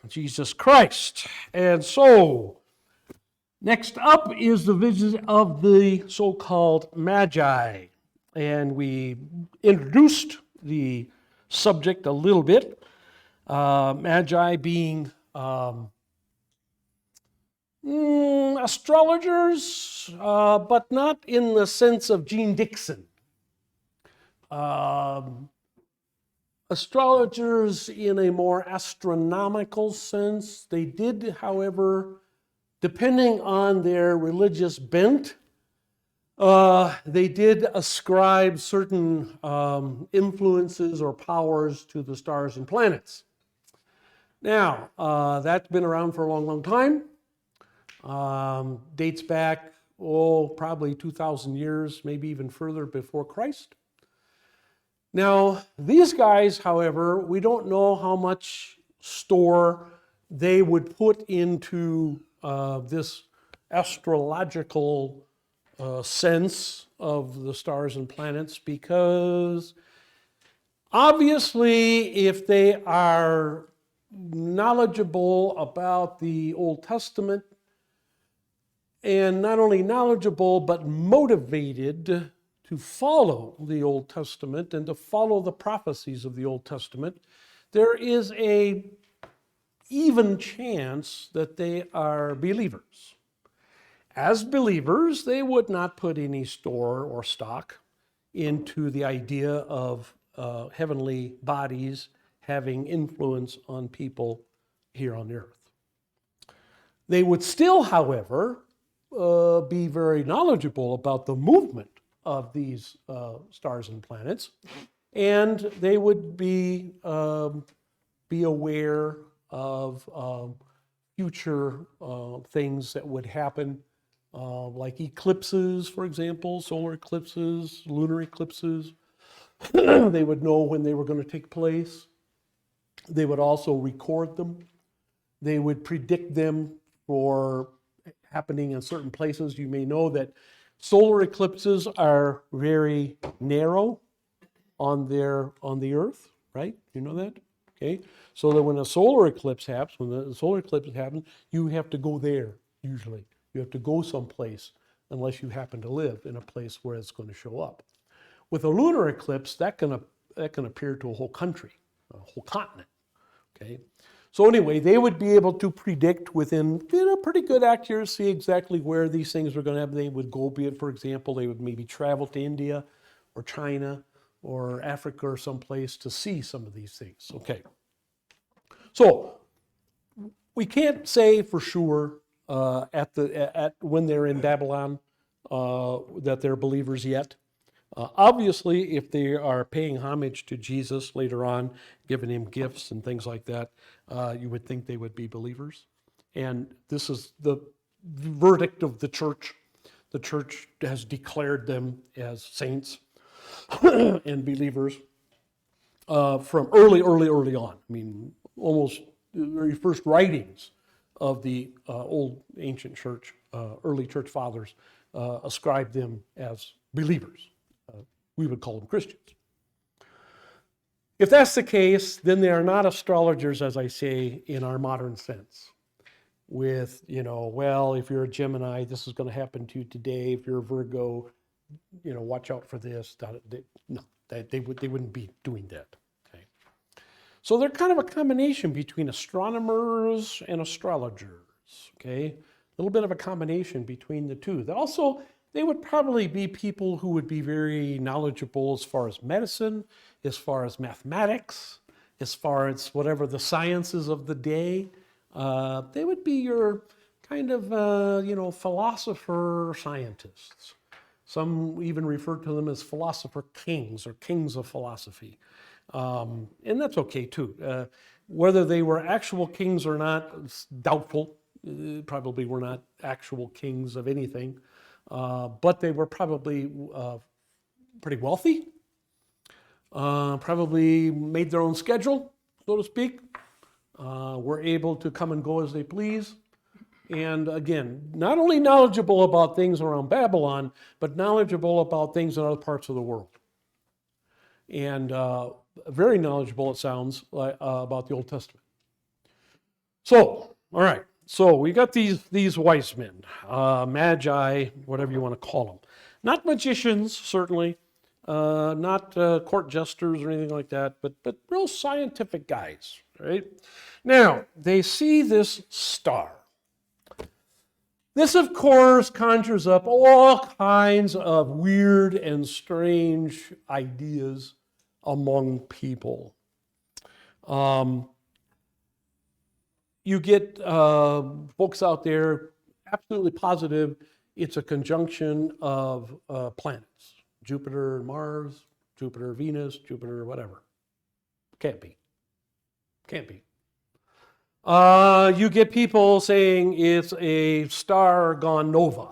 Jesus Christ. And so, next up is the visit of the so-called Magi. And we introduced the subject a little bit. Magi being astrologers, but not in the sense of Gene Dixon. Astrologers in a more astronomical sense. They did, however, depending on their religious bent, they did ascribe certain influences or powers to the stars and planets. Now, that's been around for a long, long time. Dates back, probably 2,000 years, maybe even further before Christ. Now, these guys, however, we don't know how much store they would put into this astrological sense of the stars and planets, because obviously if they are knowledgeable about the Old Testament, and not only knowledgeable but motivated to follow the Old Testament and to follow the prophecies of the Old Testament, there is a even chance that they are believers. As believers, they would not put any store or stock into the idea of heavenly bodies having influence on people here on earth. They would still, however, be very knowledgeable about the movement of these stars and planets, and they would be aware of future things that would happen, like eclipses, for example, solar eclipses, lunar eclipses. They would know when they were going to take place. They would also record them. They would predict them for happening in certain places. You may know that solar eclipses are very narrow on the Earth, right? You know that? Okay. So that when a solar eclipse happens, you have to go there usually. You have to go someplace unless you happen to live in a place where it's going to show up. With a lunar eclipse, that can appear to a whole country, a whole continent. Okay. So anyway, they would be able to predict within pretty good accuracy exactly where these things were going to happen. They would go, for example, they would maybe travel to India or China or Africa or someplace to see some of these things. Okay. So we can't say for sure when they're in Babylon that they're believers yet. Obviously, if they are paying homage to Jesus later on, giving him gifts and things like that, you would think they would be believers. And this is the verdict of the church. The church has declared them as saints and believers from early on. I mean, almost the very first writings of the old ancient church, early church fathers, ascribed them as believers. We would call them Christians. If that's the case, then they are not astrologers, as I say, in our modern sense. With, if you're a Gemini, this is going to happen to you today. If you're a Virgo, watch out for this. No, they wouldn't be doing that. Okay. So they're kind of a combination between astronomers and astrologers. Okay, a little bit of a combination between the two. They would probably be people who would be very knowledgeable as far as medicine, as far as mathematics, as far as whatever the sciences of the day. They would be your kind of, philosopher scientists. Some even refer to them as philosopher kings or kings of philosophy. And that's okay too. Whether they were actual kings or not, it's doubtful. Probably were not actual kings of anything. But they were probably pretty wealthy, probably made their own schedule, so to speak, were able to come and go as they please. And again, not only knowledgeable about things around Babylon, but knowledgeable about things in other parts of the world. And very knowledgeable, it sounds, about the Old Testament. So, all right. So we got these wise men, magi, whatever you want to call them. Not magicians, certainly, not court jesters or anything like that, but real scientific guys, right? Now, they see this star. This, of course, conjures up all kinds of weird and strange ideas among people. You get folks out there absolutely positive it's a conjunction of planets. Jupiter, Mars, Jupiter, Venus, Jupiter, whatever. Can't be. Can't be. You get people saying it's a star gone nova,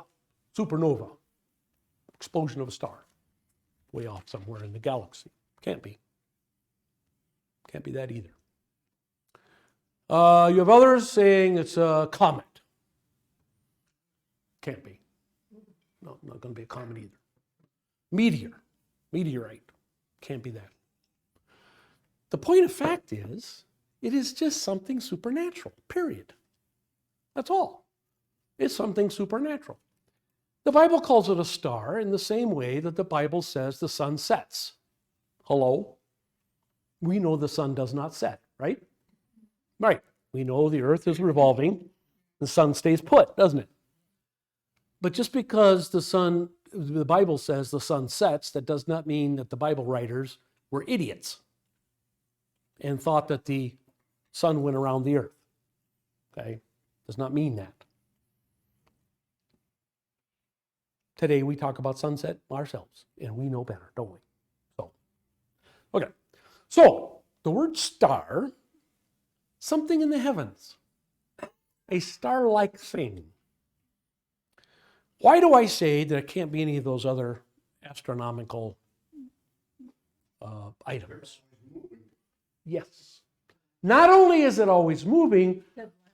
supernova, explosion of a star, way off somewhere in the galaxy. Can't be. Can't be that either. You have others saying it's a comet. Can't be. No, not going to be a comet either. Meteorite. Can't be that. The point of fact is, it is just something supernatural, period. That's all. It's something supernatural. The Bible calls it a star in the same way that the Bible says the sun sets. Hello? We know the sun does not set, right? Right. We know the earth is revolving, the sun stays put, doesn't it? But just because the Bible says the sun sets, that does not mean that the Bible writers were idiots and thought that the sun went around the earth. Okay? Does not mean that. Today we talk about sunset ourselves, and we know better, don't we? Okay. So, the word star, something in the heavens, a star-like thing. Why do I say that it can't be any of those other astronomical items? Yes. Not only is it always moving,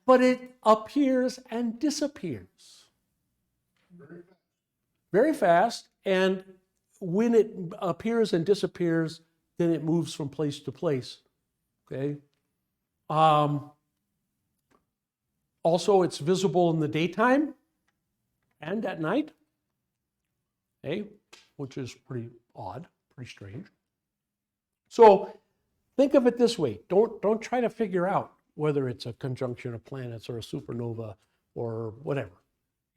but it appears and disappears. Very fast. And when it appears and disappears, then it moves from place to place. Okay. Also, it's visible in the daytime and at night. Okay, which is pretty odd, pretty strange. So think of it this way. Don't try to figure out whether it's a conjunction of planets or a supernova or whatever.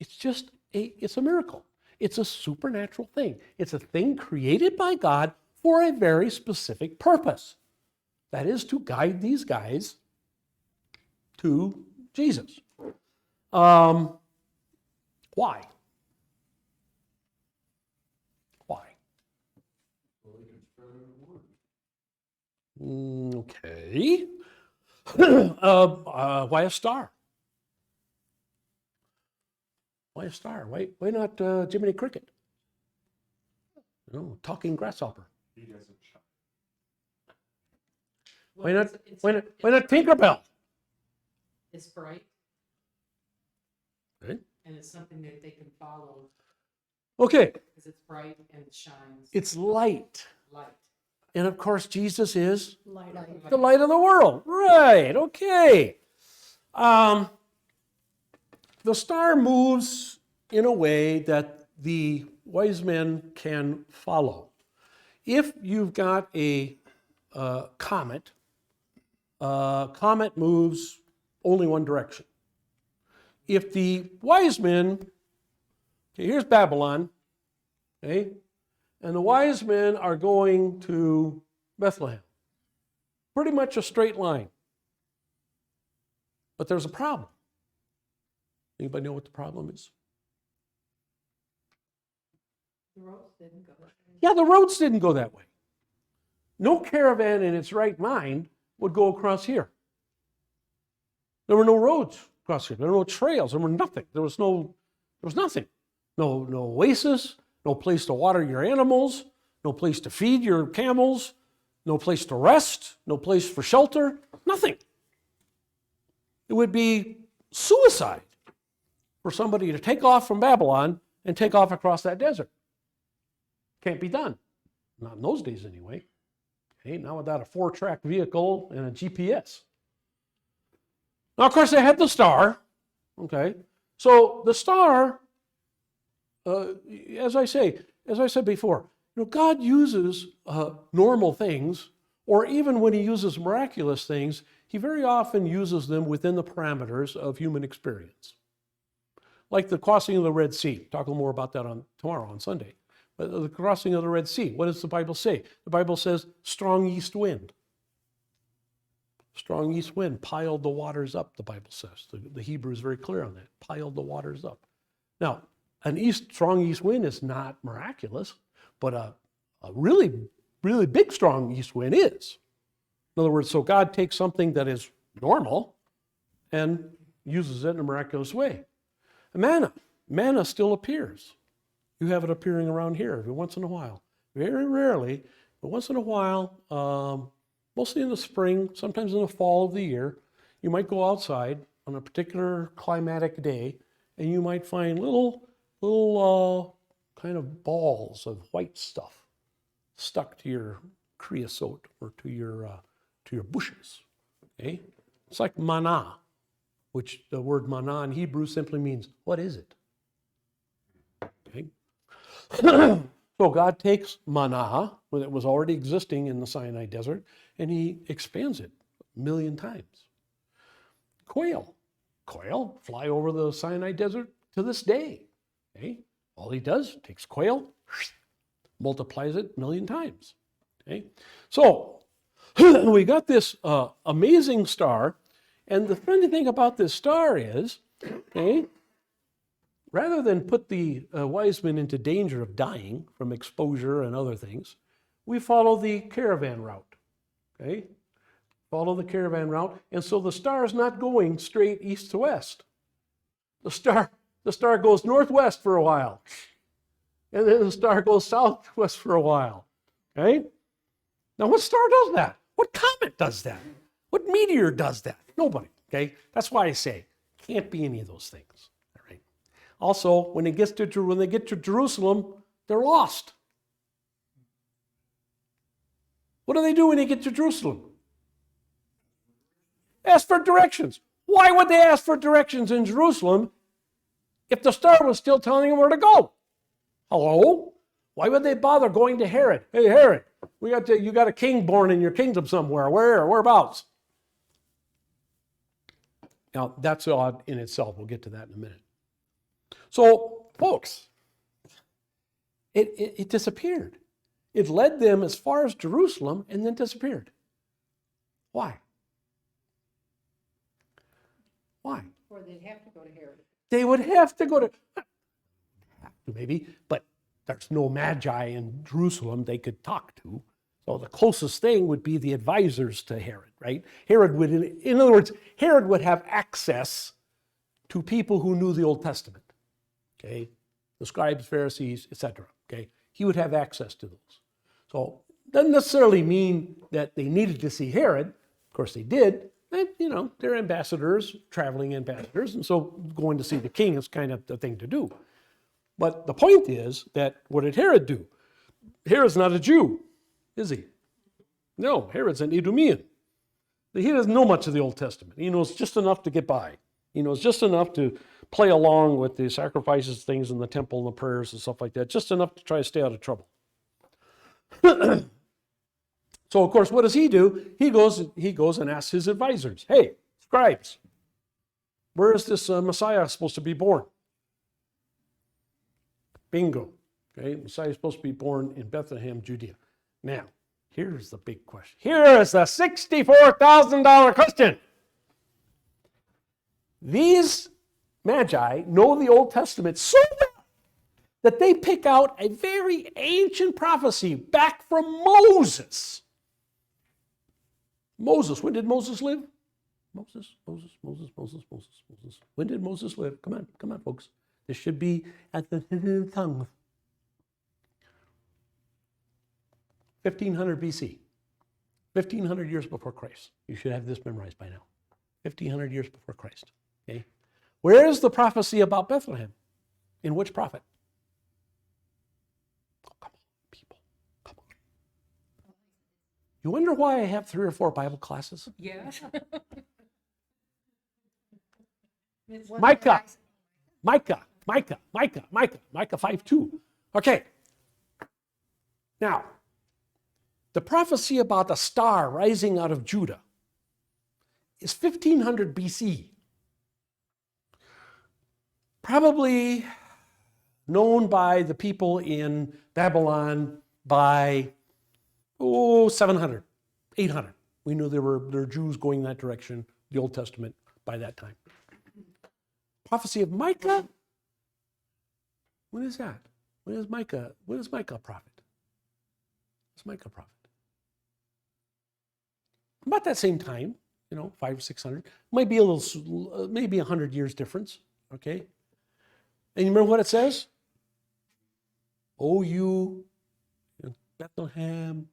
It's just it's a miracle. It's a supernatural thing. It's a thing created by God for a very specific purpose. That is to guide these guys to Jesus. Why? Why? Okay. Why a star? Why a star? Why not Jiminy Cricket? No, talking grasshopper. Why not Tinkerbell? It's bright. Okay. And it's something that they can follow. Okay. Because it's bright and it shines. It's light. Light. And of course, Jesus is Light. the light of the world. Right. Okay. The star moves in a way that the wise men can follow. If you've got a comet, comet moves only one direction. If the wise men, okay, here's Babylon, okay, and the wise men are going to Bethlehem. Pretty much a straight line. But there's a problem. Anybody know what the problem is? The roads didn't go that way. Yeah, the roads didn't go that way. No caravan in its right mind would go across here. There were no roads across here. There were no trails. There were nothing. There was nothing. No oasis, no place to water your animals, no place to feed your camels, no place to rest, no place for shelter, nothing. It would be suicide for somebody to take off from Babylon and take off across that desert. Can't be done. Not in those days anyway. Okay, not without a 4-track vehicle and a GPS. Now, of course, they had the star. Okay, so the star, as I said before, God uses normal things, or even when he uses miraculous things, he very often uses them within the parameters of human experience. Like the crossing of the Red Sea. Talk a little more about that tomorrow on Sunday. But the crossing of the Red Sea, what does the Bible say? The Bible says strong east wind. Strong east wind piled the waters up, the Bible says. The Hebrew is very clear on that. Piled the waters up. Now, strong east wind is not miraculous, but a really, really big strong east wind is. In other words, so God takes something that is normal and uses it in a miraculous way. Manna still appears. You have it appearing around here every once in a while. Very rarely, but once in a while, mostly in the spring, sometimes in the fall of the year, you might go outside on a particular climatic day, and you might find little kind of balls of white stuff stuck to your creosote or to your bushes. Okay, it's like manna, which the word manna in Hebrew simply means what is it? Okay. So God takes manna, when it was already existing in the Sinai desert, and he expands it 1,000,000 times. Quail fly over the Sinai desert to this day. Okay? All he does, takes quail, multiplies it 1,000,000 times. Okay? So we got this amazing star, and the funny thing about this star is, okay, rather than put the wise men into danger of dying from exposure and other things, we follow the caravan route. Okay? Follow the caravan route, and so the star is not going straight east to west. The star goes northwest for a while, and then the star goes southwest for a while. Okay? Now, what star does that? What comet does that? What meteor does that? Nobody. Okay? That's why I say can't be any of those things. All right. Also, when they get to Jerusalem, they're lost. What do they do when they get to Jerusalem? Ask for directions. Why would they ask for directions in Jerusalem if the star was still telling them where to go? Hello? Why would they bother going to Herod? Hey, Herod, you got a king born in your kingdom somewhere. Whereabouts? Now, that's odd in itself. We'll get to that in a minute. So, folks, it disappeared. It led them as far as Jerusalem and then disappeared. Why? Why? Or they'd have to go to Herod. They would have to go to, maybe, but there's no magi in Jerusalem they could talk to. So the closest thing would be the advisors to Herod, right? In other words, Herod would have access to people who knew the Old Testament, okay? The scribes, Pharisees, etc., okay? He would have access to those. So it doesn't necessarily mean that they needed to see Herod. Of course they did. And, they're ambassadors, traveling ambassadors, and so going to see the king is kind of the thing to do. But the point is that what did Herod do? Herod's not a Jew, is he? No, Herod's an Idumean. He doesn't know much of the Old Testament. He knows just enough to get by. He knows just enough to play along with the sacrifices, things in the temple and the prayers and stuff like that, just enough to try to stay out of trouble. So, of course, what does he do? He goes and asks his advisors, hey, scribes, where is this Messiah supposed to be born? Bingo. Okay, Messiah is supposed to be born in Bethlehem, Judea. Now, here's the big question. Here is the $64,000 question. These magi know the Old Testament so well that they pick out a very ancient prophecy back from Moses. Moses, when did Moses live? Moses. When did Moses live? Come on, folks. This should be at the tip of the tongue. 1500 BC. 1500 years before Christ. You should have this memorized by now. 1500 years before Christ. Okay? Where is the prophecy about Bethlehem? In which prophet? Oh, come on, people. Come on. You wonder why I have 3 or 4 Bible classes? Yeah. It's Micah 5:2. Okay. Now, the prophecy about a star rising out of Judah is 1500 BC. Probably known by the people in Babylon by 700, 800. We knew there were Jews going that direction, the Old Testament, by that time. Prophecy of Micah. When is that? When is Micah a prophet? What's Micah a prophet? About that same time, 500 or 600. Might be a little, maybe 100 years difference. Okay. And you remember what it says? O you, Bethlehem,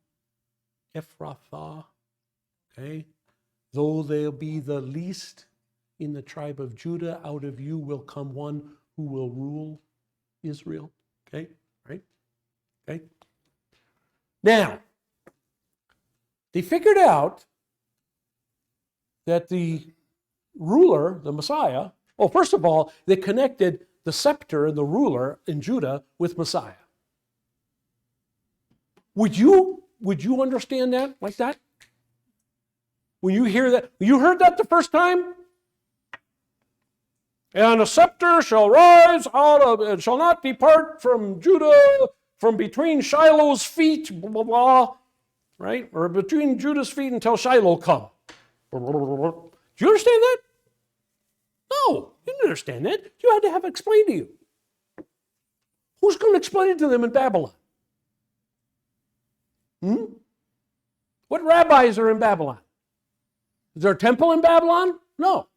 Ephrathah, okay? Though they'll be the least in the tribe of Judah, out of you will come one who will rule Israel. Okay, right? Okay. Now, they figured out that the ruler, the Messiah, first of all, they connected the scepter and the ruler in Judah with Messiah. Would you understand that like that? When you hear that, you heard that the first time? And a scepter shall rise out of, and shall not depart from Judah, from between Shiloh's feet, blah, blah, blah, right? Or between Judah's feet until Shiloh come. Do you understand that? No, you didn't understand that. You had to have it explained to you. Who's going to explain it to them in Babylon? What rabbis are in Babylon? Is there a temple in Babylon? No.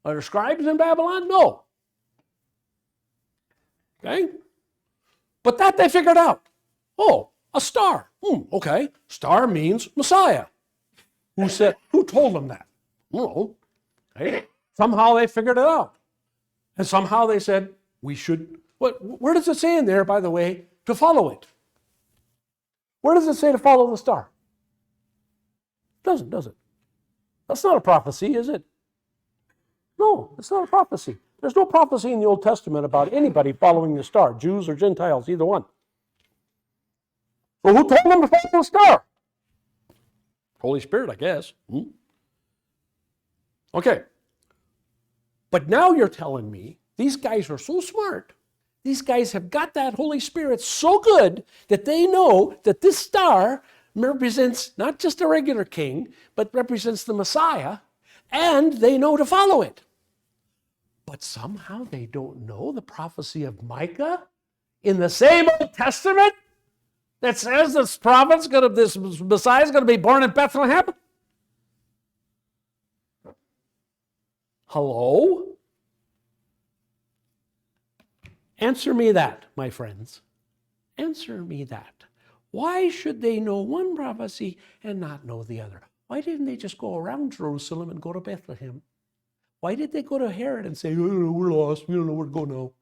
Are there scribes in Babylon? No. Okay? But that they figured out. Oh, a star. Okay. Star means Messiah. Who told them that? No. Okay. Somehow they figured it out. And somehow they said, we should, where does it say in there, by the way, to follow it? Where does it say to follow the star? It doesn't, does it? That's not a prophecy, is it? No, it's not a prophecy. There's no prophecy in the Old Testament about anybody following the star, Jews or Gentiles, either one. Well, who told them to follow the star? Holy Spirit, I guess. Okay. But now you're telling me these guys are so smart. These guys have got that Holy Spirit so good that they know that this star represents not just a regular king, but represents the Messiah, and they know to follow it. But somehow they don't know the prophecy of Micah in the same Old Testament that says this Messiah is going to be born in Bethlehem. Hello? Answer me that, my friends. Answer me that. Why should they know one prophecy and not know the other? Why didn't they just go around Jerusalem and go to Bethlehem? Why did they go to Herod and say, oh, we're lost, we don't know where to go now.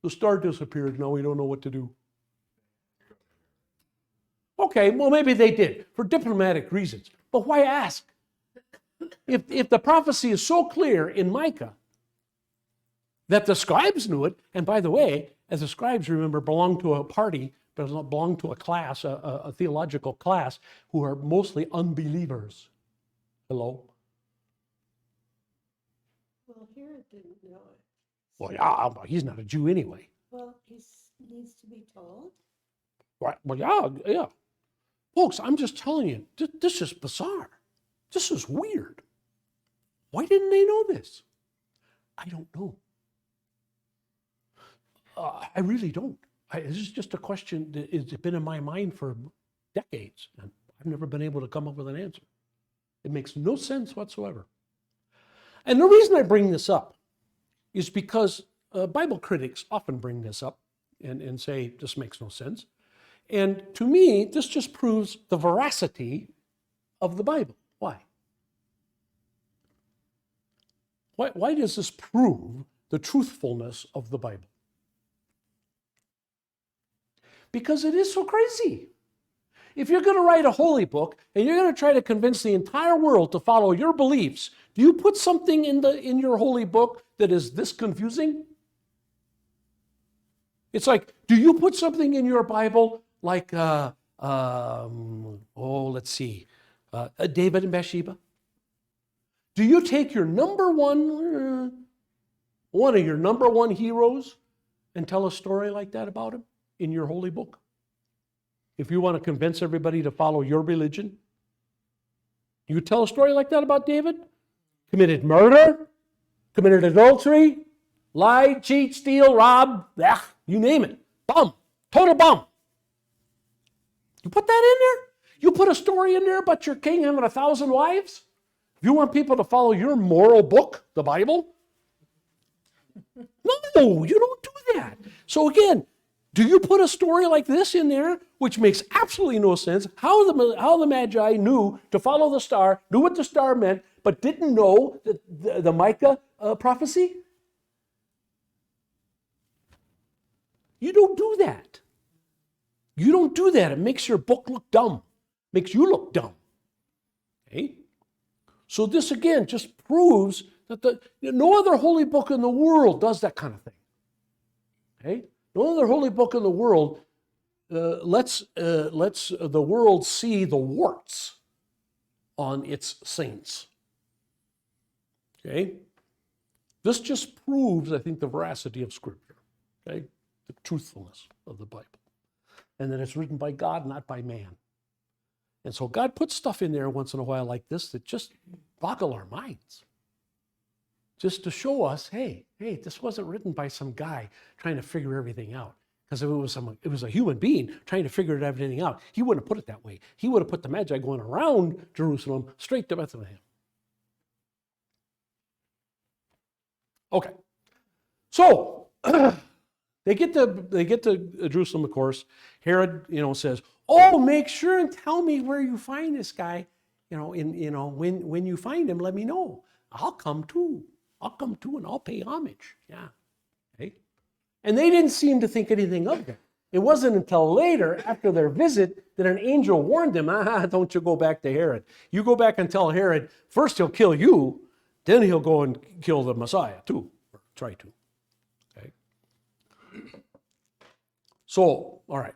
The star disappeared, now we don't know what to do. Okay, well maybe they did, for diplomatic reasons. But why ask? If the prophecy is so clear in Micah that the scribes knew it, and by the way, as the scribes, remember, belonged to a party, belonged to a class, a theological class, who are mostly unbelievers. Hello? Well, Herod didn't know it. Well, yeah, he's not a Jew anyway. Well, he needs to be told. Right. Well, yeah. Folks, I'm just telling you, this is bizarre. This is weird. Why didn't they know this? I don't know. I really don't. This is just a question that has been in my mind for decades, and I've never been able to come up with an answer. It makes no sense whatsoever. And the reason I bring this up is because Bible critics often bring this up and say, this makes no sense. And to me, this just proves the veracity of the Bible. Why? Why does this prove the truthfulness of the Bible? Because it is so crazy. if you're going to write a holy book and you're going to try to convince the entire world to follow your beliefs, do you put something in your holy book that is this confusing? It's like, do you put something in your Bible like, let's see, David and Bathsheba? Do you take your one of your number one heroes and tell a story like that about him in your holy book? If you want to convince everybody to follow your religion, you tell a story like that about David? Committed murder, committed adultery, lied, cheat, steal, rob, you name it. Bum, total bum. You put that in there? You put a story in there about your king having 1,000 wives? If you want people to follow your moral book, the Bible? No, you don't do that. So again, do you put a story like this in there, which makes absolutely no sense? How the Magi knew to follow the star, knew what the star meant, but didn't know the Micah prophecy? You don't do that. You don't do that. It makes your book look dumb. Makes you look dumb. Okay? So this again just proves that no other holy book in the world does that kind of thing. Okay? No other holy book in the world lets the world see the warts on its saints. Okay? This just proves, I think, the veracity of Scripture. Okay? The truthfulness of the Bible. And that it's written by God, not by man. And so God puts stuff in there once in a while like this that just boggle our minds. Just to show us, hey, this wasn't written by some guy trying to figure everything out. Because if it was a human being trying to figure everything out, he wouldn't have put it that way. He would have put the Magi going around Jerusalem straight to Bethlehem. Okay. So they get to Jerusalem, of course. Herod, says, "Oh, make sure and tell me where you find this guy. When you find him, let me know. I'll come too. And I'll pay homage." Yeah. Okay. And they didn't seem to think anything of it. It wasn't until later, after their visit, that an angel warned them, don't you go back to Herod. You go back and tell Herod, first he'll kill you, then he'll go and kill the Messiah too, or try to. Okay. So, all right.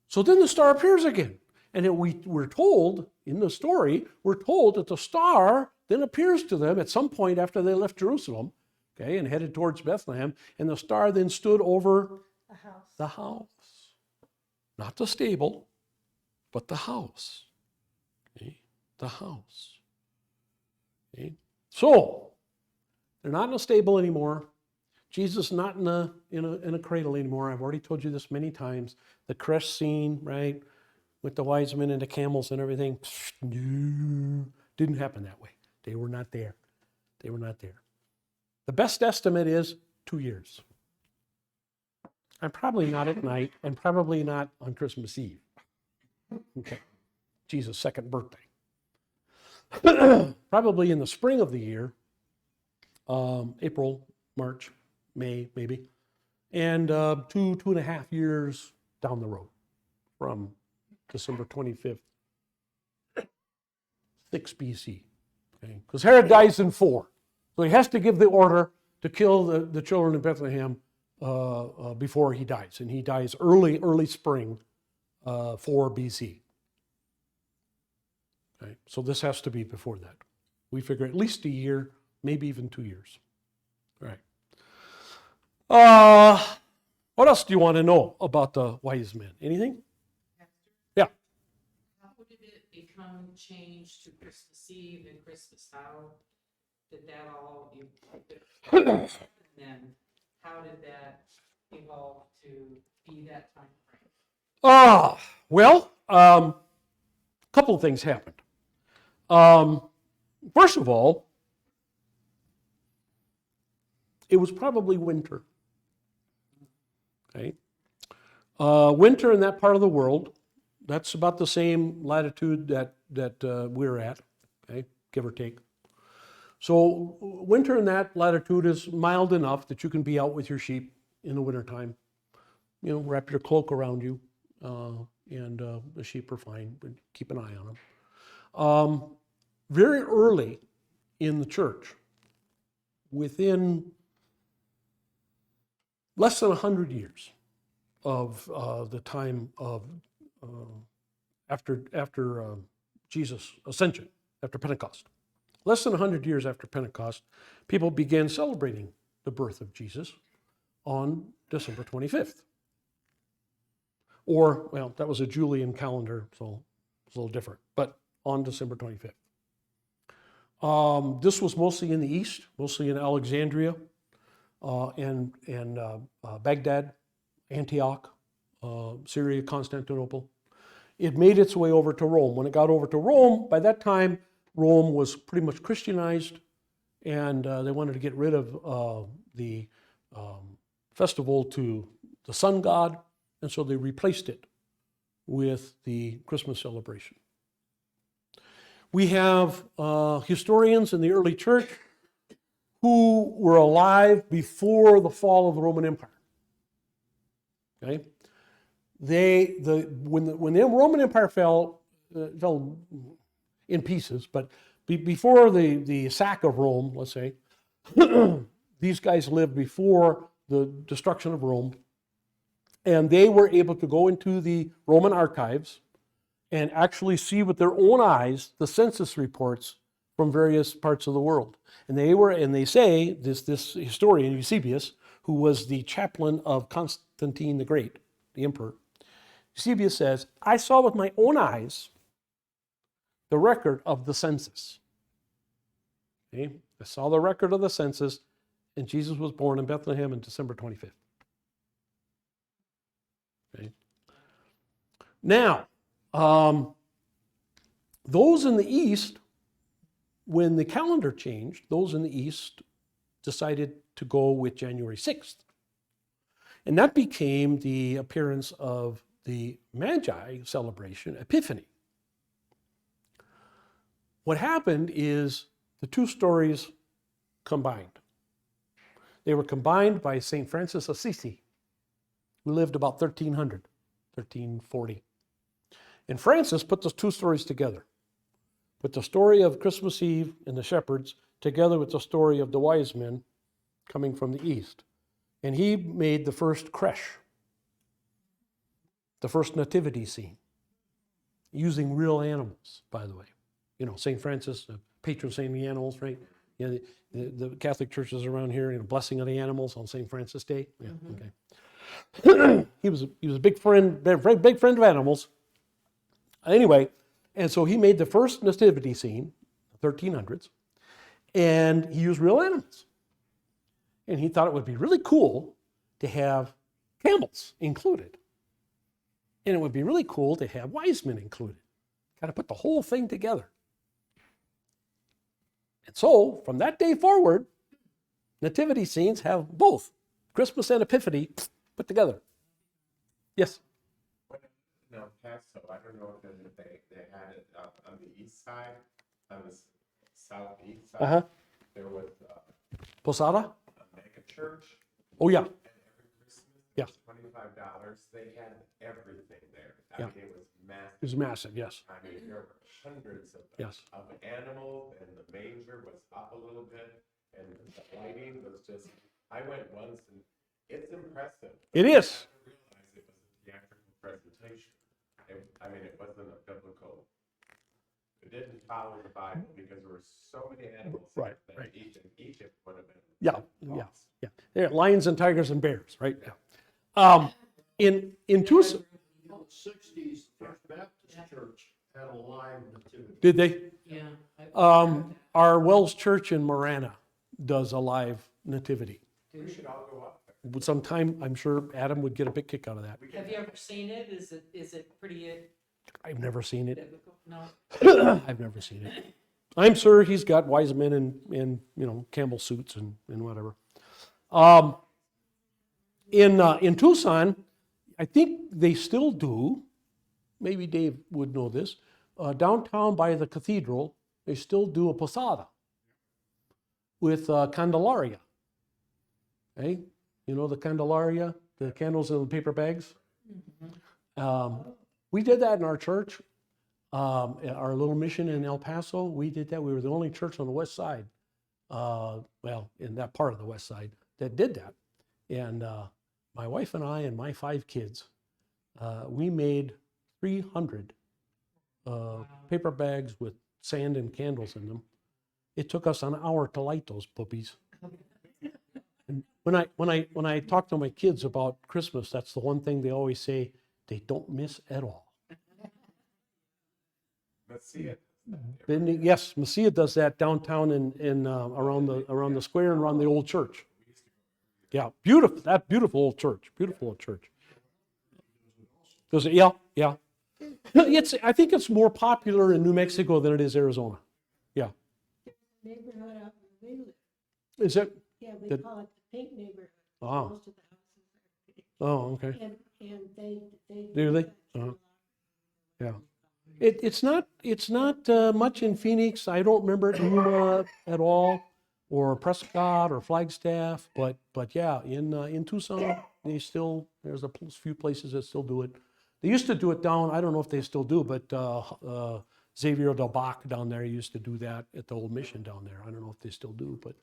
So then the star appears again. And we're told, in the story, we're told that the star then appears to them at some point after they left Jerusalem, okay, and headed towards Bethlehem. And the star then stood over the house. Not the stable, but the house. Okay? The house. Okay? So, they're not in a stable anymore. Jesus not in a cradle anymore. I've already told you this many times. The creche scene, right, with the wise men and the camels and everything, no, didn't happen that way. They were not there. They were not there. The best estimate is 2 years. And probably not at night, and probably not on Christmas Eve. Okay, Jesus' second birthday. Probably in the spring of the year, April, March, May, maybe, and 2.5 years down the road from December 25th, 6 BC. Okay, because Herod dies in 4, so he has to give the order to kill the children in Bethlehem before he dies, and he dies early spring, 4 BC. Okay, so this has to be before that. We figure at least a year, maybe even 2 years. All right. What else do you want to know about the wise men? Anything? Yeah. How did it become changed to Christmas Eve and Christmas? How did that all and then how did that evolve to be that time frame? Well, a couple of things happened. First of all, it was probably winter. Okay. Winter in that part of the world, that's about the same latitude that we're at, okay, give or take. So winter in that latitude is mild enough that you can be out with your sheep in the wintertime. Wrap your cloak around you, and the sheep are fine, but keep an eye on them. Very early in the church, within less than 100 years of the time of after Jesus' ascension, after Pentecost. Less than 100 years after Pentecost, people began celebrating the birth of Jesus on December 25th. Or, well, that was a Julian calendar, so it's a little different, but on December 25th. This was mostly in the East, mostly in Alexandria and Baghdad, Antioch, Syria, Constantinople. It made its way over to Rome. When it got over to Rome, by that time, Rome was pretty much Christianized, and they wanted to get rid of the festival to the sun god, and so they replaced it with the Christmas celebration. We have historians in the early church who were alive before the fall of the Roman Empire. Okay, when the Roman Empire fell in pieces, but before the sack of Rome, let's say, these guys lived before the destruction of Rome, and they were able to go into the Roman archives and actually see with their own eyes the census reports from various parts of the world. And they say this historian Eusebius, who was the chaplain of Constantine the Great, the emperor, Eusebius says, I saw with my own eyes the record of the census. Okay? I saw the record of the census, and Jesus was born in Bethlehem on December 25th. Okay? Now, those in the East, when the calendar changed, those in the East decided to go with January 6th. And that became the appearance of the Magi celebration, Epiphany. What happened is the two stories combined. They were combined by St. Francis of Assisi, who lived about 1340. And Francis put those two stories together. Put the story of Christmas Eve and the shepherds together with the story of the wise men coming from the east. And he made the first creche, the first nativity scene, using real animals, by the way. You know, St. Francis, the patron saint of the animals, right? You know, the Catholic churches around here, you know, blessing of the animals on St. Francis Day. Yeah, okay. He was a big friend, very big friend of animals. Anyway, and so he made the first nativity scene, 1300s, and he used real animals. And he thought it would be really cool to have camels included. And it would be really cool to have wise men included. Got to put the whole thing together. And so, from that day forward, nativity scenes have both Christmas and Epiphany put together. Yes? In El Paso, I don't know if they had it up on the east side, on the southeast side. Uh-huh. There was Posada? a mega church, Oh, yeah. and every Christmas, Yeah. $25. They had everything there. I Yeah. mean, it was massive. It was massive, yes. I mean, there were hundreds Yes. of animals, and the manger was up a little bit, and the lighting was just. I went once, and it's impressive. It is. I didn't realize it was a theatrical presentation. It wasn't a biblical. It didn't follow the Bible because there were so many animals. Right, that right. Egypt would have been. Yeah, yeah, lost. yeah. They're lions and tigers and bears, right? Yeah. In Tucson, In the 60s, First Baptist Church had a live nativity. did they? Yeah. Our Wells Church in Marana does a live nativity. We should all go up there. Sometime, I'm sure Adam would get a big kick out of that. Have you ever seen it? Is it pretty I've never seen it. biblical? No. I've never seen it. I'm sure he's got wise men in camel suits and whatever. In Tucson, I think they still do. Maybe Dave would know this. Downtown by the cathedral, they still do a posada with Candelaria. Okay, you know the Candelaria, the candles in the paper bags. We did that in our church, at our little mission in El Paso. We did that. We were the only church on the west side, well, in that part of the west side, that did that. And my wife and I and my 5 kids, we made 300 paper bags with sand and candles in them. It took us an hour to light those puppies. And when I talk to my kids about Christmas, that's the one thing they always say they don't miss at all. Let's see it. Yes, Messia does that downtown in around the square and around the old church. Yeah, beautiful. That beautiful old church. Beautiful old church. Does it? Yeah, yeah. I think it's more popular in New Mexico than it is Arizona. Yeah. Neighborhood out where we live. Is it? Yeah, we That- call it the pink neighborhood. Ah. Most of the houses are pink. Oh, okay. And they. Do they? that Uh-huh. too. Yeah. It's not much in Phoenix. I don't remember it in Yuma at all, or Prescott or Flagstaff. But yeah, in Tucson, there's a few places that still do it. They used to do it down. I don't know if they still do, but Xavier Del Bac down there used to do that at the old mission down there. I don't know if they still do, but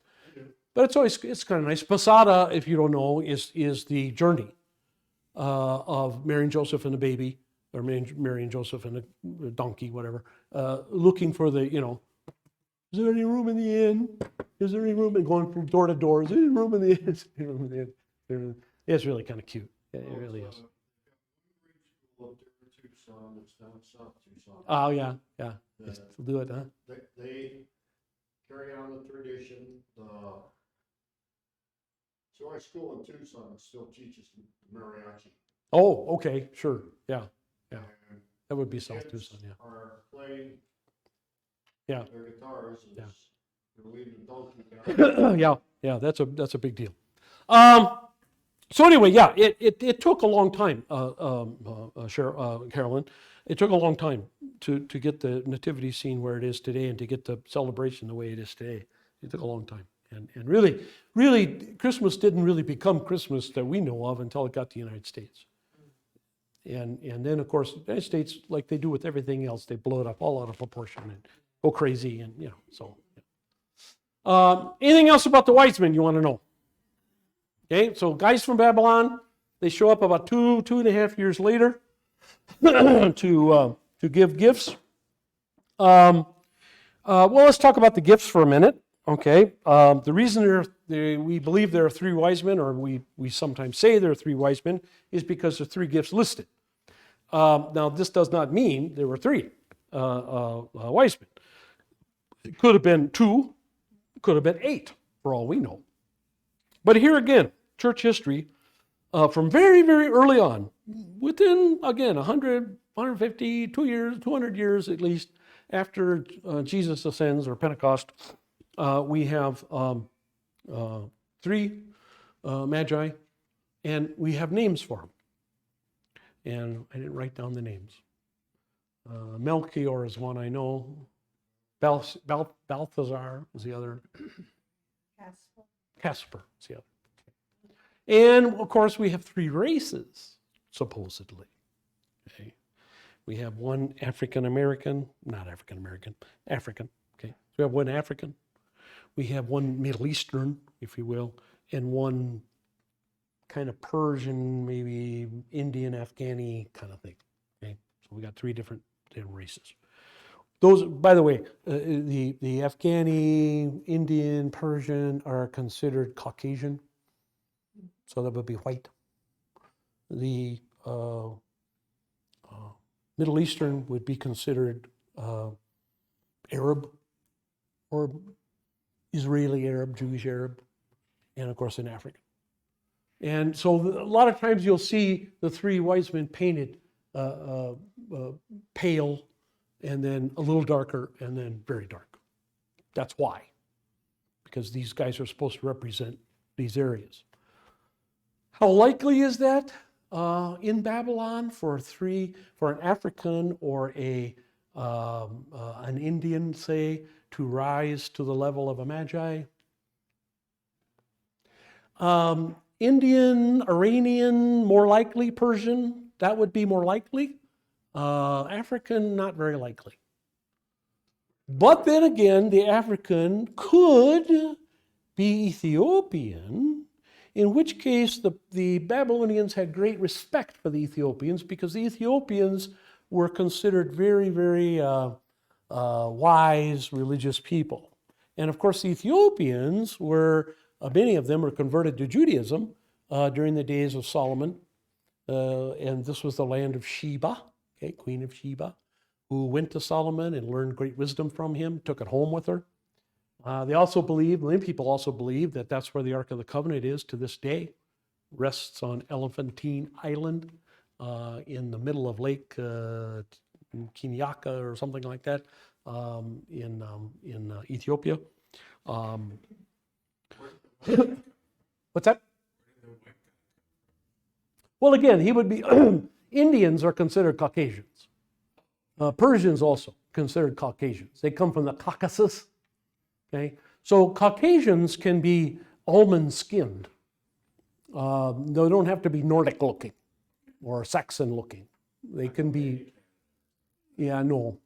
it's kind of nice. Posada, if you don't know, is the journey of Mary and Joseph and the baby, or Mary and Joseph and the donkey, whatever, looking for the, is there any room in the inn? Is there any room? And going from door to door, is there any room in the inn? Is there any room in the inn? It's really kind of cute. It really is. Up there in Tucson, it's down south Tucson. Oh, yeah, yeah. They still do it, huh? They carry on the tradition, so our school in Tucson still teaches mariachi. Oh, okay, sure, yeah. Yeah. And That would be South kids Tucson, yeah. are playing Yeah. their guitars as Yeah. they're leading the donkey down. Yeah, that's a big deal. So anyway, yeah, it took a long time, Carolyn. It took a long time to get the nativity scene where it is today and to get the celebration the way it is today. It took a long time. And really, Christmas didn't really become Christmas that we know of until it got to the United States. And then, of course, the United States, like they do with everything else, they blow it up all out of proportion and go crazy. And, so. Anything else about the wise men you want to know? Okay, so guys from Babylon, they show up about 2.5 years later to give gifts. Well, let's talk about the gifts for a minute. Okay, the reason we believe there are 3 wise men, or we sometimes say there are 3 wise men, is because there are 3 gifts listed. Now, this does not mean there were 3 wise men. It could have been 2, could have been 8, for all we know. But here again, church history, from very, very early on, within, again, 100, 150, 200 years at least, after Jesus ascends, or Pentecost, we have 3 magi, and we have names for them. And I didn't write down the names. Melchior is one I know. Balthazar is the other. Casper is the other. And of course, we have 3 races, supposedly. Okay. We have one African. Okay. So we have one African. We have one Middle Eastern, if you will, and one kind of Persian, maybe Indian, Afghani kind of thing. Okay. So we got 3 different races. Those, by the way, the Afghani, Indian, Persian are considered Caucasian, so that would be white. The Middle Eastern would be considered Arab, or Israeli Arab, Jewish Arab, and of course an African. And so a lot of times you'll see the 3 wise men painted pale, and then a little darker, and then very dark. That's why, because these guys are supposed to represent these areas. How likely is that in Babylon for an African or an Indian, say, to rise to the level of a magi? Indian, Iranian, more likely. Persian, that would be more likely. African, not very likely. But then again, the African could be Ethiopian, in which case the Babylonians had great respect for the Ethiopians because the Ethiopians were considered very, very wise, religious people. And of course, the Ethiopians were, many of them were converted to Judaism during the days of Solomon. And this was the land of Sheba, okay, Queen of Sheba, who went to Solomon and learned great wisdom from him, took it home with her. They also believe, many people also believe that that's where the Ark of the Covenant is to this day. Rests on Elephantine Island in the middle of Lake Kinyaka or something like that in Ethiopia. What's that? Well, again, he would be, Indians are considered Caucasians. Persians also considered Caucasians. They come from the Caucasus. Okay, so Caucasians can be almond skinned. They don't have to be Nordic looking or Saxon looking. They can be, yeah, no.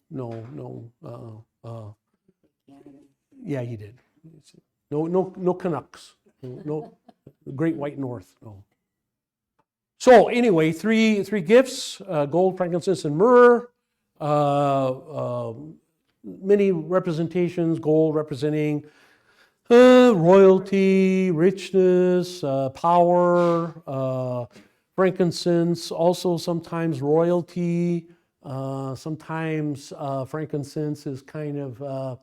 Yeah, he did. No Canucks. No, Great White North. No. So anyway, three gifts: gold, frankincense, and myrrh. Many representations, gold representing royalty, richness, power, frankincense, also sometimes royalty, sometimes frankincense is kind of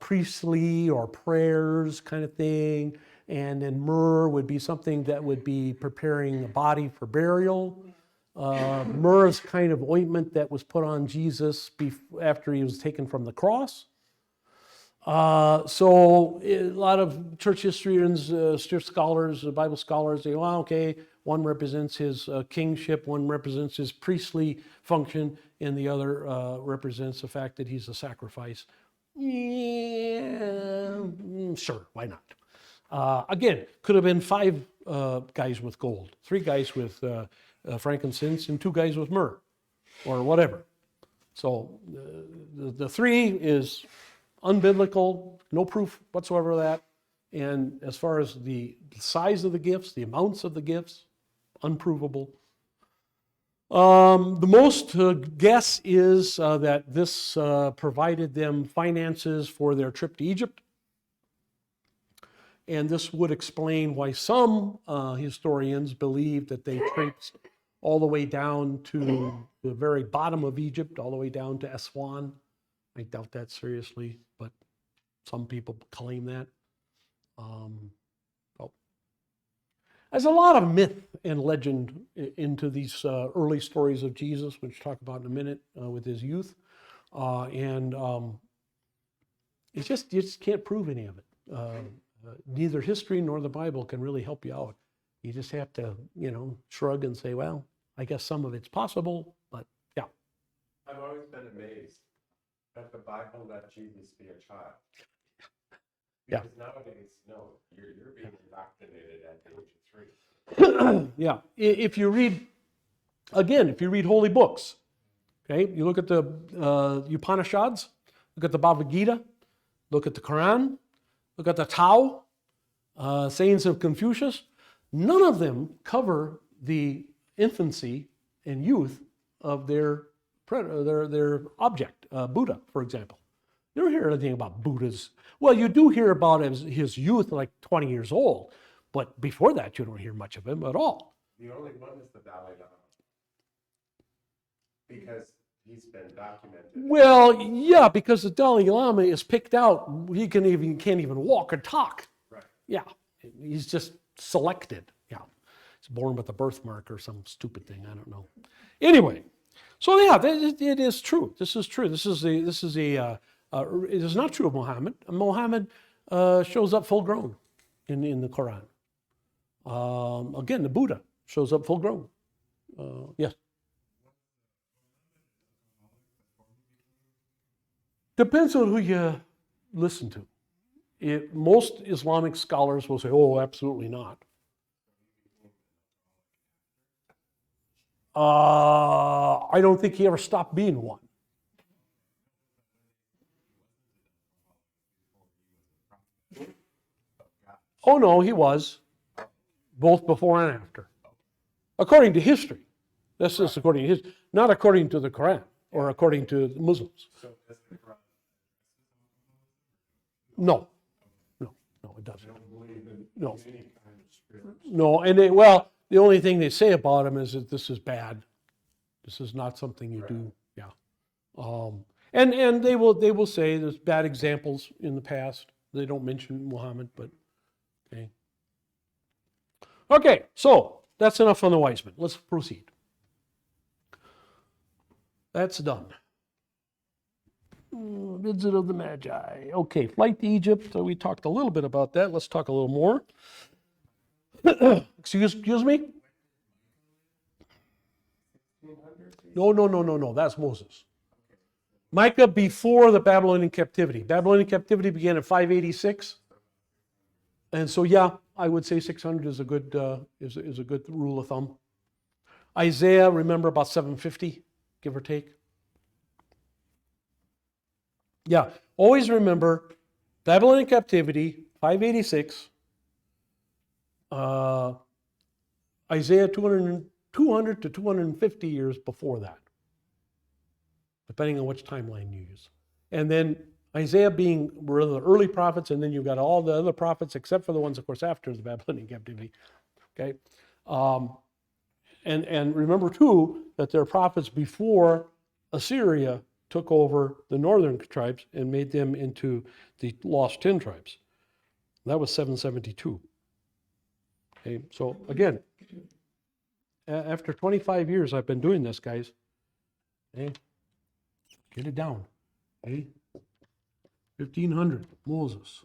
priestly or prayers kind of thing, and then myrrh would be something that would be preparing a body for burial. Myrrh is kind of ointment that was put on Jesus after he was taken from the cross. So a lot of church historians, church scholars, Bible scholars say, well, okay, one represents his kingship, one represents his priestly function, and the other represents the fact that he's a sacrifice. Yeah, sure, why not? Again, could have been 5 guys with gold, 3 guys with frankincense, and 2 guys with myrrh, or whatever. So the 3 is unbiblical, no proof whatsoever of that. And as far as the size of the gifts, the amounts of the gifts, unprovable. The most guess is that this provided them finances for their trip to Egypt. And this would explain why some historians believe that they traipsed all the way down to the very bottom of Egypt, all the way down to Aswan. I doubt that seriously, but some people claim that. There's a lot of myth and legend into these early stories of Jesus, which we'll talk about in a minute with his youth. It's just, you just can't prove any of it. Neither history nor the Bible can really help you out. You just have to, shrug and say, well, I guess some of it's possible, but yeah. I've always been amazed that the Bible let Jesus be a child. Yeah. Because nowadays, no, you're being indoctrinated at the age of 3. Yeah. If you read holy books, okay, you look at the Upanishads, look at the Bhagavad Gita, look at the Quran, look at the Tao, sayings of Confucius, none of them cover the infancy and youth of their object, Buddha, for example. You don't hear anything about Buddha's. Well, you do hear about his youth, like 20 years old, but before that, you don't hear much of him at all. The only one is the Dalai Lama. Because he's been documented. Well, yeah, because the Dalai Lama is picked out. He can't even walk or talk. Right. Yeah, he's just selected. Yeah, he's born with a birthmark or some stupid thing. I don't know. Anyway, so yeah, it is true. This is true. It is not true of Muhammad. Muhammad shows up full grown in the Quran. Again, the Buddha shows up full grown. Yes. Depends on who you listen to. Most Islamic scholars will say, oh, absolutely not. I don't think he ever stopped being one. Oh, no, he was, both before and after. According to history. That's just according to history, not according to the Quran or according to Muslims. So does the Quran No, no, it doesn't. don't believe in No. any kind of spirit. No, and they, well, the only thing they say about him is that this is bad. This is not something you do. Yeah. And they will say there's bad examples in the past. They don't mention Muhammad, but okay. Okay, so that's enough on the wise men. Let's proceed. That's done. Visit of the Magi. Okay, flight to Egypt. We talked a little bit about that. Let's talk a little more. Excuse me? No. That's Moses. Micah before the Babylonian captivity. Babylonian captivity began at 586. And so, yeah, I would say 600 is a good rule of thumb. Isaiah, remember, about 750, give or take. Yeah, always remember Babylonian captivity, 586. Isaiah 200 to 250 years before that, depending on which timeline you use. And then Isaiah being one of the early prophets, and then you've got all the other prophets, except for the ones, of course, after the Babylonian captivity. Okay, and remember too that there are prophets before Assyria took over the northern tribes and made them into the lost 10 tribes. That was 772. Okay, so again, after 25 years I've been doing this, guys. Okay, get it down. Okay, 1500, Moses.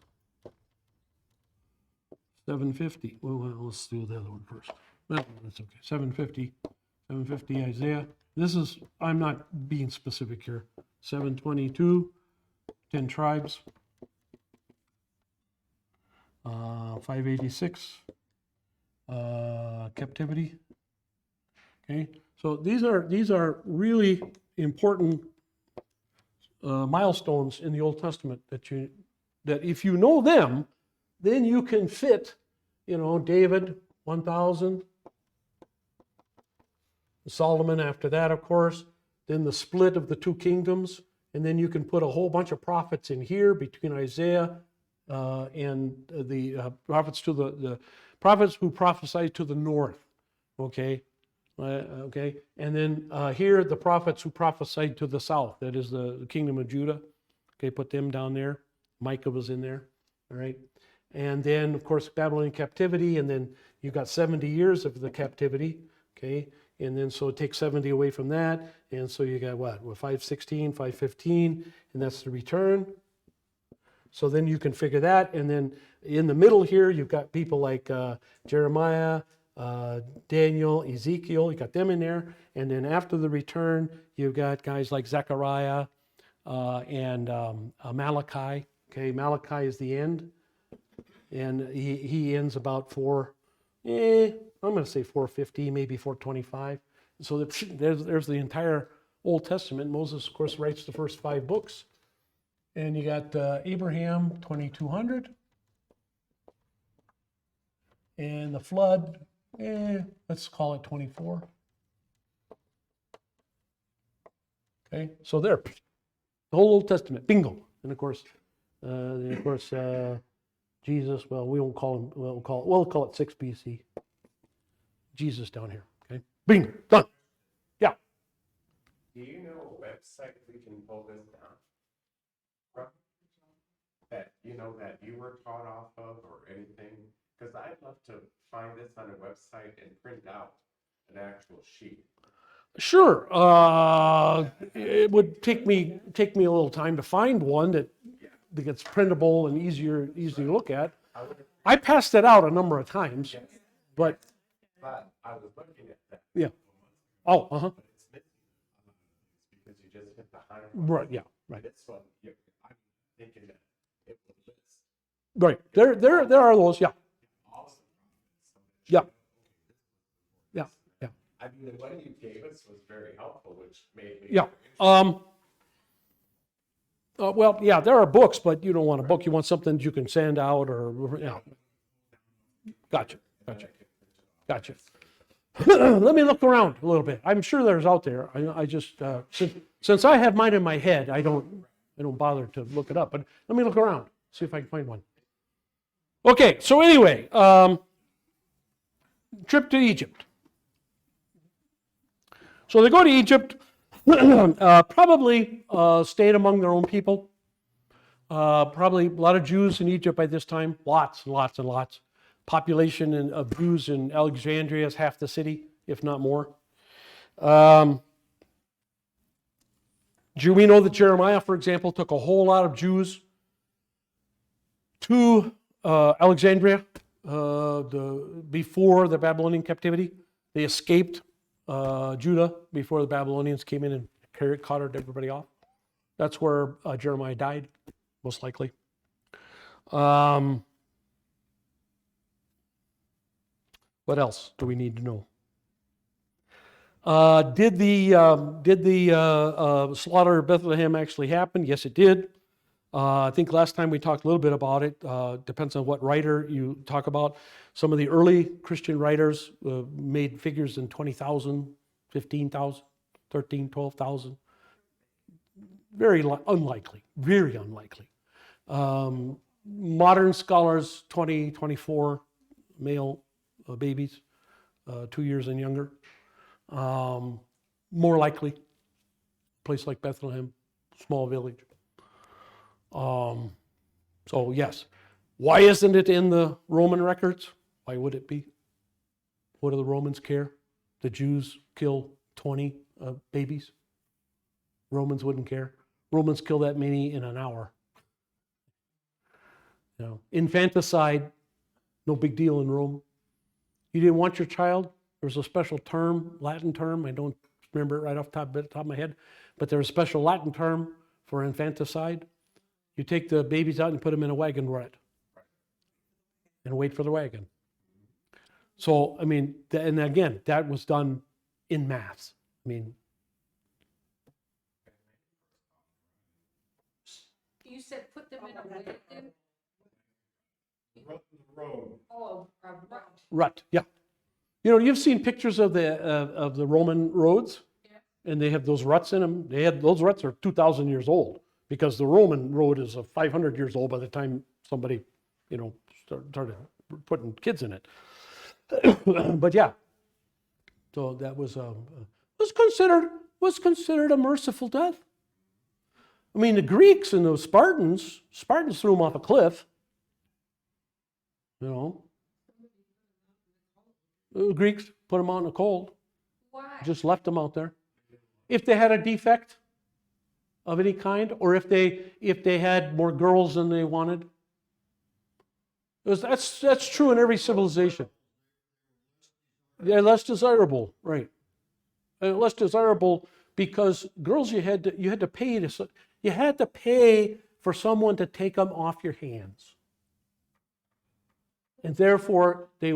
750. Well, let's do the other one first. No, that's okay. 750 Isaiah. This is, I'm not being specific here. 722, 10 tribes. 586, captivity. Okay, so these are really important milestones in the Old Testament that if you know them, then you can fit, David 1000, Solomon after that, of course, then the split of the two kingdoms, and then you can put a whole bunch of prophets in here between Isaiah and the prophets to the prophets who prophesied to the north. Okay. Okay, and then here the prophets who prophesied to the south, that is the kingdom of Judah. Okay, put them down there. Micah was in there. All right, and then of course Babylonian captivity, and then you got 70 years of the captivity. Okay, and then so take 70 away from that, and so you got what 516, 515, and that's the return. So then you can figure that, and then in the middle here you've got people like Jeremiah, Daniel, Ezekiel, you got them in there. And then after the return, you've got guys like Zechariah and Malachi. Okay, Malachi is the end. And he ends about I'm going to say 450, maybe 425. So there's the entire Old Testament. Moses, of course, writes the first 5 books. And you got Abraham, 2200. And the flood, let's call it 24. Okay, so there, the whole Old Testament, bingo. And of course, Jesus. Well, we won't call him. We'll call it 6 BC. Jesus down here. Okay, bingo, done. Yeah. Do you know a website we can pull this down from? That you were taught off of or anything? Because I'd love to find this on a website and print out an actual sheet. Sure. It would take me a little time to find one that gets printable and easy to look at. I passed it out a number of times, but I was looking at that. yeah. Oh, But it's missing because you just hit the high one. right, yeah, right, This one, I'm thinking that it will list right. There are those, yeah. all the prophets. Yeah. Yeah, yeah. I mean, the one you gave us was very helpful, which made me. Yeah. Well, yeah, there are books, but you don't want a book. You want something you can send out or, yeah. Gotcha. Let me look around a little bit. I'm sure there's out there. I just, since I have mine in my head, I don't bother to look it up, but let me look around, see if I can find one. Okay, so anyway, trip to Egypt. So they go to Egypt, probably stayed among their own people. Probably a lot of Jews in Egypt by this time, lots and lots and lots. Population of Jews in Alexandria is half the city, if not more. We know that Jeremiah, for example, took a whole lot of Jews to Alexandria before the Babylonian captivity. They escaped Judah before the Babylonians came in and carted everybody off. That's where Jeremiah died, most likely. What else do we need to know? Did the slaughter of Bethlehem actually happen? Yes, it did. I think last time we talked a little bit about it. Depends on what writer you talk about. Some of the early Christian writers made figures in 20,000, 15,000, 13, 12,000. Very unlikely, very unlikely. Modern scholars, 20, 24 male babies, 2 years and younger. More likely, place like Bethlehem, small village. So yes, why isn't it in the Roman records? Why would it be? What do the Romans care? The Jews kill 20 babies. Romans wouldn't care. Romans kill that many in an hour. You know, infanticide, no big deal in Rome. You didn't want your child? There was a special term, Latin term. I don't remember it right off the top of my head, but there's a special Latin term for infanticide. You take the babies out and put them in a wagon rut and wait for the wagon. So, I mean, and again, that was done in mass. I mean, You said put them in a wagon? Road. Oh, a rut. rut, yeah. You know, you've seen pictures of the Roman roads, Yeah. and they have those ruts in them. Those ruts are 2,000 years old because the Roman road is 500 years old by the time somebody, you know, started putting kids in it. But yeah, so that was considered a merciful death. I mean, the Greeks and the Spartans threw them off a cliff. You know, the Greeks put them out in the cold, Why? just left them out there. If they had a defect of any kind, or if they had more girls than they wanted, that's true in every civilization. They're less desirable, right? Less desirable because girls you had to pay for someone to take them off your hands. And therefore, they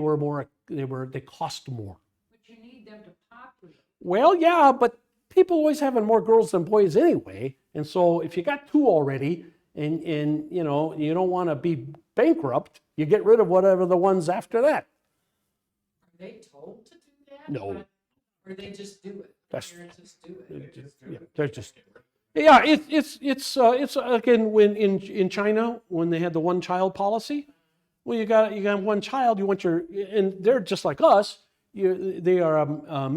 cost more. But you need them to populate. Well, yeah, but people always having more girls than boys anyway. And so if you got two already and you know, you don't want to be bankrupt, you get rid of whatever the ones after that. Are they told to do that? No. Or they just do it? That's- Parents just do it? Yeah, they're just, yeah, it's again, when in China, when they had the one child policy, well, you got one child, you want and they're just like us. They are a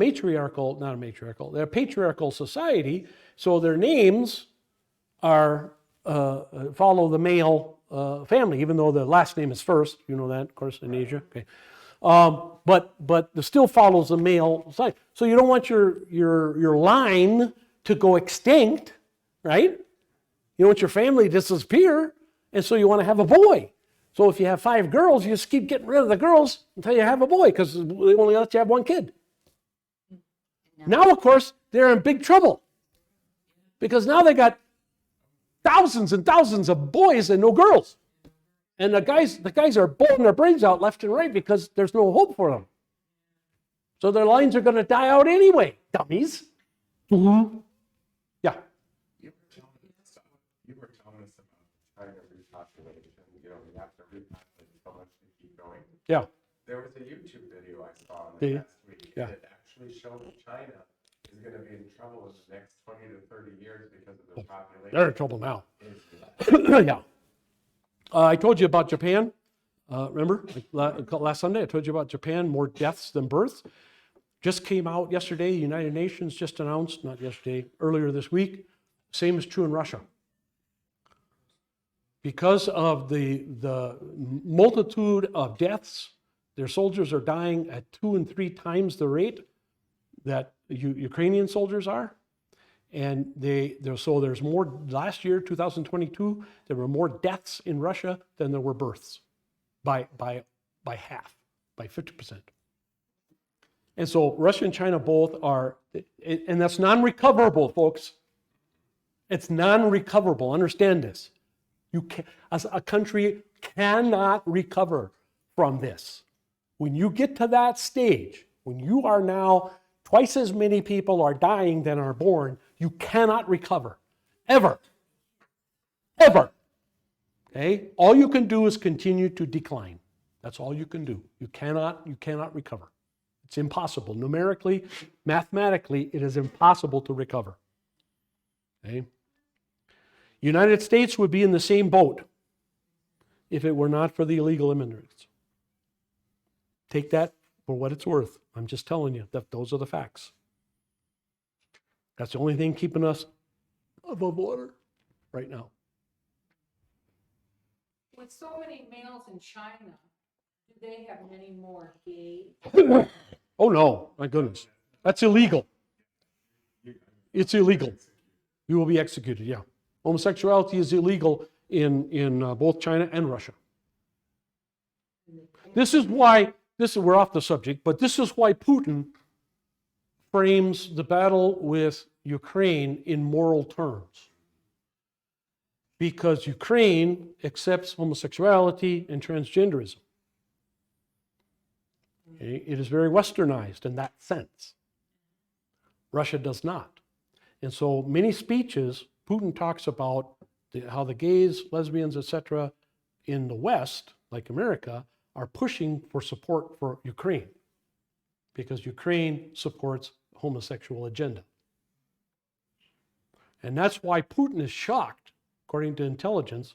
patriarchal society. So their names are follow the male family, even though the last name is first. You know that, of course, in Asia. Okay, but it still follows the male side. So you don't want your line to go extinct, right? You don't want your family to disappear, and so you want to have a boy. So if you have 5 girls, you just keep getting rid of the girls until you have a boy, because they only let you have one kid. Now, of course, they're in big trouble, because now they got thousands and thousands of boys and no girls. And the guys are blowing their brains out left and right because there's no hope for them. So their lines are going to die out anyway, dummies. Mhm. Yeah. You were telling us about China repopulation, you know, we have to repopulate so much to keep going. Yeah. There was a YouTube video I saw in Did the you? last week Yeah. that actually showed China is gonna be in trouble in the next 20 to 30 years because of their population. They're in trouble now. is- Yeah. I told you about Japan. Remember last Sunday I told you about Japan, more deaths than births. Just came out yesterday. United Nations just announced, not yesterday, earlier this week. Same is true in Russia. Because of the multitude of deaths, their soldiers are dying at 2 and 3 times the rate that Ukrainian soldiers are. And so there's more, last year, 2022, there were more deaths in Russia than there were births by half, by 50%. And so Russia and China both are, and that's non-recoverable, folks. It's non-recoverable. Understand this. You can, as a country cannot recover from this. When you get to that stage, when you are now twice as many people are dying than are born, you cannot recover. Ever. Ever. Okay? All you can do is continue to decline. That's all you can do. You cannot recover. It's impossible. Numerically, mathematically, it is impossible to recover. Okay? United States would be in the same boat if it were not for the illegal immigrants. Take that for what it's worth. I'm just telling you that those are the facts. That's the only thing keeping us above water right now. With so many males in China, do they have many more gays? Oh no, my goodness. That's illegal. It's illegal. You will be executed, yeah. Homosexuality is illegal in both China and Russia. This is why, we're off the subject, but this is why Putin frames the battle with Ukraine in moral terms. Because Ukraine accepts homosexuality and transgenderism. Okay? It is very westernized in that sense. Russia does not. And so many speeches, Putin talks about how the gays, lesbians, etc., in the West, like America, are pushing for support for Ukraine because Ukraine supports the homosexual agenda. And that's why Putin is shocked, according to intelligence.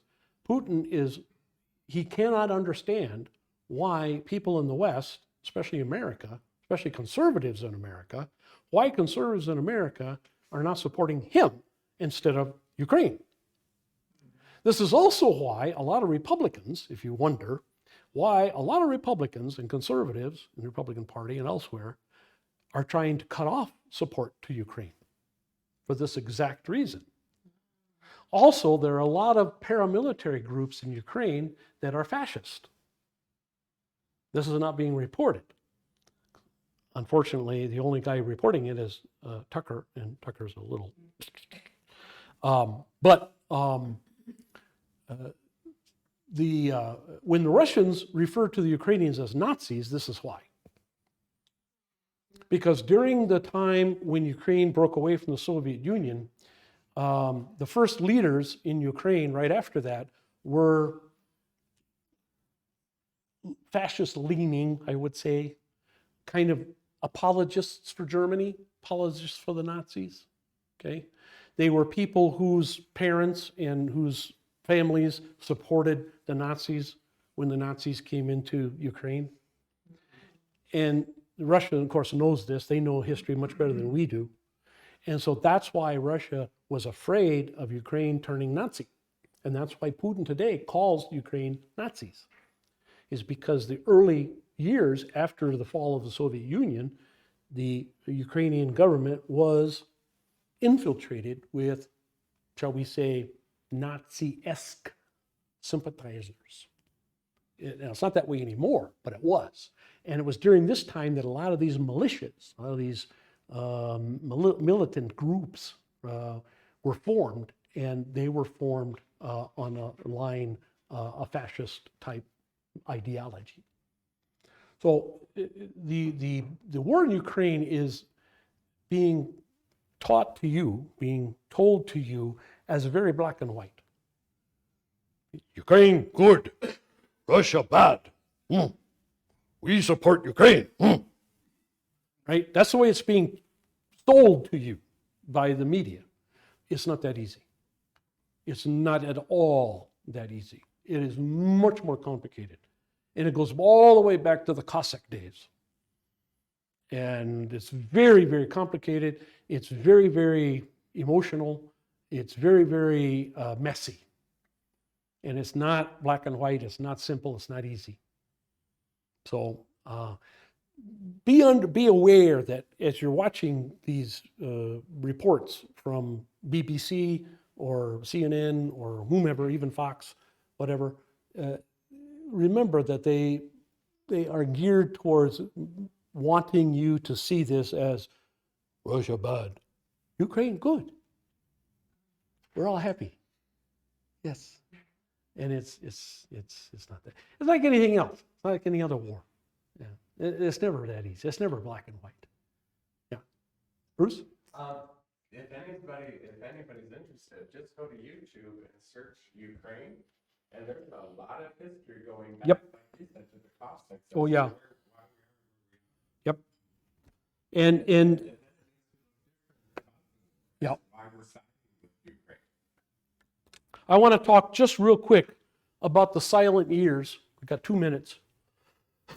He cannot understand why people in the West, especially America, especially conservatives in America, why conservatives in America are not supporting him instead of Ukraine. This is also why a lot of Republicans, if you wonder, why a lot of Republicans and conservatives in the Republican Party and elsewhere are trying to cut off support to Ukraine for this exact reason. Also, there are a lot of paramilitary groups in Ukraine that are fascist. This is not being reported. Unfortunately, the only guy reporting it is Tucker, and Tucker's a little... when the Russians refer to the Ukrainians as Nazis, this is why. Because during the time when Ukraine broke away from the Soviet Union, the first leaders in Ukraine right after that were fascist-leaning, I would say, kind of apologists for Germany, apologists for the Nazis. Okay, they were people whose parents and whose families supported the Nazis when the Nazis came into Ukraine. And Russia, of course, knows this. They know history much better than we do. And so that's why Russia was afraid of Ukraine turning Nazi. And that's why Putin today calls Ukraine Nazis, is because the early years after the fall of the Soviet Union, the Ukrainian government was infiltrated with, shall we say, Nazi-esque sympathizers. Now, it's not that way anymore, but it was. And it was during this time that a lot of these militias, a lot of these militant groups were formed, and they were formed on a line, a fascist type ideology. So the war in Ukraine is being taught to you, being told to you as very black and white. Ukraine, good. Russia, bad. We support Ukraine. Right? That's the way it's being sold to you by the media. It's not that easy. It's not at all that easy. It is much more complicated. And it goes all the way back to the Cossack days. And it's very, very complicated. It's very, very emotional. It's very, very messy. And it's not black and white. It's not simple. It's not easy. So be aware that as you're watching these reports from BBC or CNN or whomever, even Fox, whatever, remember that they are geared towards wanting you to see this as Russia bad, Ukraine good. We're all happy. Yes. And it's not that. It's like anything else. It's like any other war. Yeah. It's never that easy. It's never black and white. Yeah. Bruce? If anybody's interested, just go to YouTube and search Ukraine, and there's a lot of history going back, Yep. like you said, to the Cossacks. Oh, yeah. Why Yep. And yeah. we're siding with Ukraine. I want to talk just real quick about the silent years. We've got 2 minutes.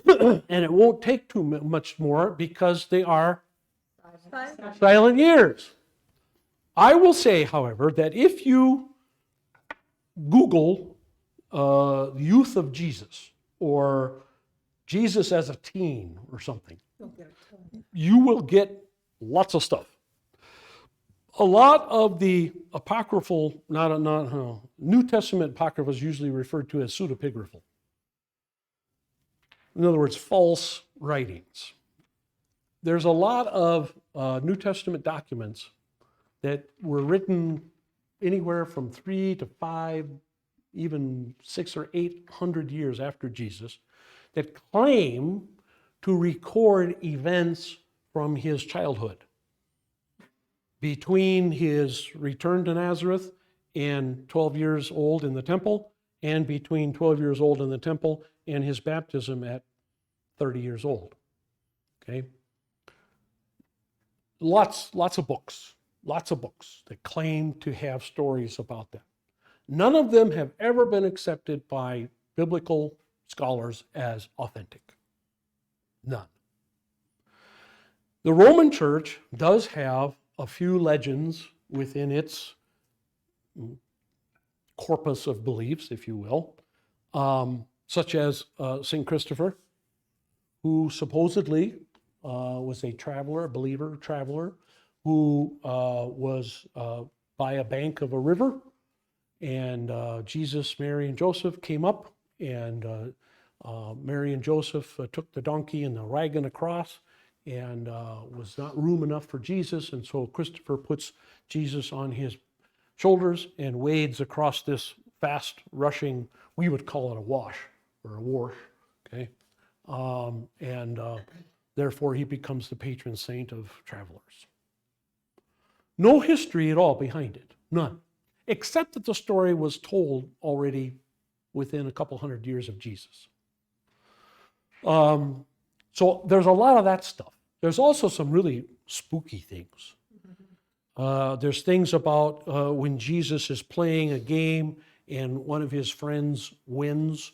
And it won't take too much more because they are silent years. I will say, however, that if you Google youth of Jesus or Jesus as a teen or something, you will get lots of stuff. A lot of the apocryphal, New Testament apocrypha is usually referred to as pseudepigraphal. In other words, false writings. There's a lot of New Testament documents that were written anywhere from 3 to 5, even 600 or 800 years after Jesus that claim to record events from his childhood. Between his return to Nazareth and 12 years old in the temple, and between 12 years old in the temple and his baptism at 30 years old. Okay? Lots of books that claim to have stories about that. None of them have ever been accepted by biblical scholars as authentic. None. The Roman Church does have a few legends within its corpus of beliefs, if you will, such as St. Christopher, who supposedly was a believer traveler, who was by a bank of a river, and Jesus, Mary, and Joseph came up, and Mary and Joseph took the donkey and the wagon across, and was not room enough for Jesus, and so Christopher puts Jesus on his shoulders and wades across this fast rushing, we would call it a wash or a wash, okay? Therefore he becomes the patron saint of travelers. No history at all behind it, none, except that the story was told already within a couple hundred years of Jesus. So there's a lot of that stuff. There's also some really spooky things. There's things about when Jesus is playing a game and one of his friends wins.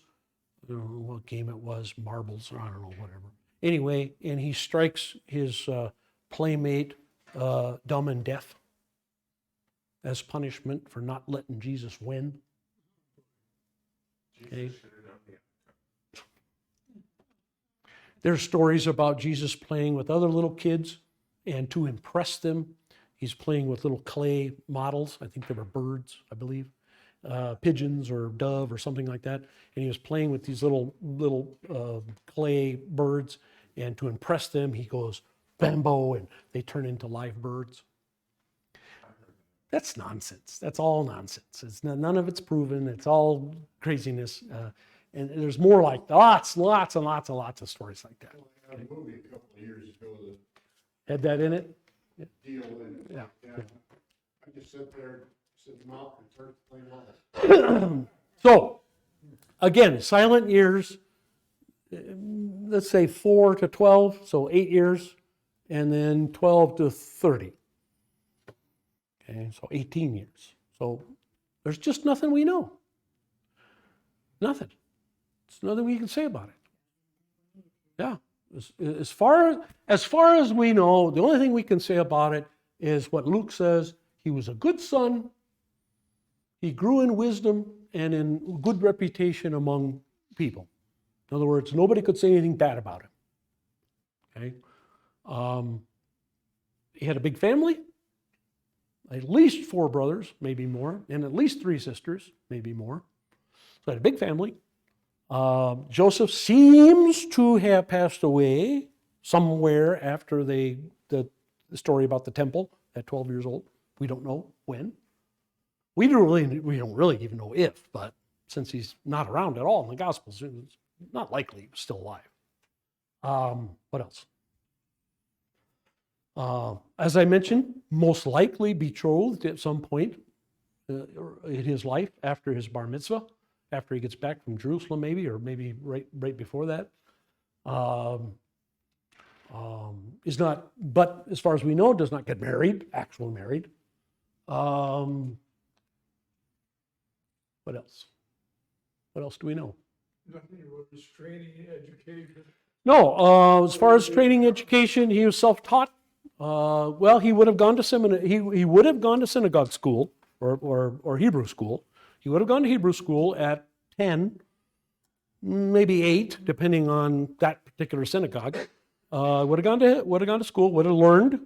I don't know what game it was, marbles, or I don't know, whatever. Anyway, and he strikes his playmate dumb and deaf as punishment for not letting Jesus win. Okay. There's stories about Jesus playing with other little kids, and to impress them, he's playing with little clay models. I think they were birds, I believe, pigeons or dove or something like that. And he was playing with these little clay birds, and to impress them, he goes bambo, and they turn into live birds. That's nonsense. That's all nonsense. None of it's proven. It's all craziness. And there's more like lots and lots and lots of stories like that. I had a movie a couple of years ago Had that in it? that deal in it. Yeah. I just sit there, sit in the mouth and start playing off. So, again, silent years, let's say 4 to 12, so 8 years, and then 12 to 30. Okay, so 18 years. So there's just nothing we know. Nothing. There's nothing we can say about it. Yeah. As far as we know, the only thing we can say about it is what Luke says. He was a good son. He grew in wisdom and in good reputation among people. In other words, nobody could say anything bad about him. Okay. He had a big family, at least 4 brothers, maybe more, and at least 3 sisters, maybe more. So he had a big family. Joseph seems to have passed away somewhere after the story about the temple at 12 years old. We don't know when. We don't really even know if, but since he's not around at all in the Gospels, it's not likely he's still alive. What else? As I mentioned, most likely betrothed at some point in his life after his bar mitzvah, after he gets back from Jerusalem, maybe, or maybe right before that. Is not, but as far as we know, does not get married, actually married. What else? What else do we know? Nothing was training, education. No, as far as training education, he was self-taught. Well, he would have gone to seminary. He would have gone to synagogue school or Hebrew school. He would have gone to Hebrew school at 10, maybe 8, depending on that particular synagogue. Would have gone to school. Would have learned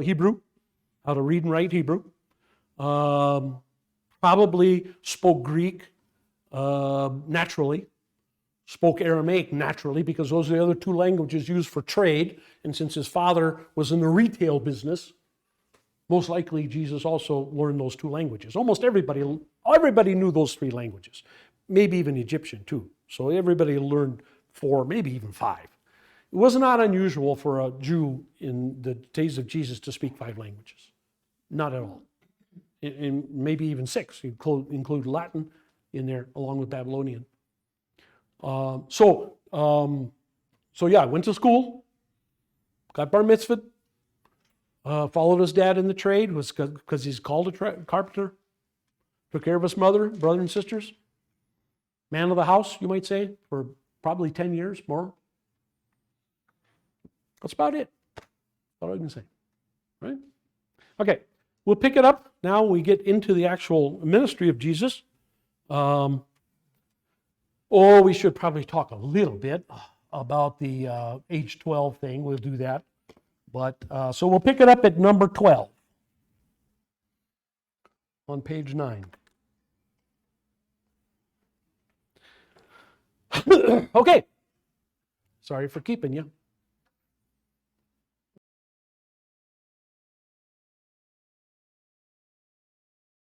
Hebrew, how to read and write Hebrew. Probably spoke Greek naturally. Spoke Aramaic naturally, because those are the other 2 languages used for trade. And since his father was in the retail business, most likely Jesus also learned those 2 languages. Almost everybody knew those 3 languages, maybe even Egyptian too. So everybody learned 4, maybe even 5. It was not unusual for a Jew in the days of Jesus to speak 5 languages. Not at all. And maybe even 6. You include Latin in there along with Babylonian. So yeah, went to school, got bar mitzvah, followed his dad in the trade, was because he's called a carpenter, took care of his mother, brother and sisters, man of the house, you might say, for probably 10 years more. That's about it. That's all I can say, right? Okay, we'll pick it up now. We get into the actual ministry of Jesus. We should probably talk a little bit about the age 12 thing. We'll do that. But so we'll pick it up at number 12 on page 9. Okay. Sorry for keeping you.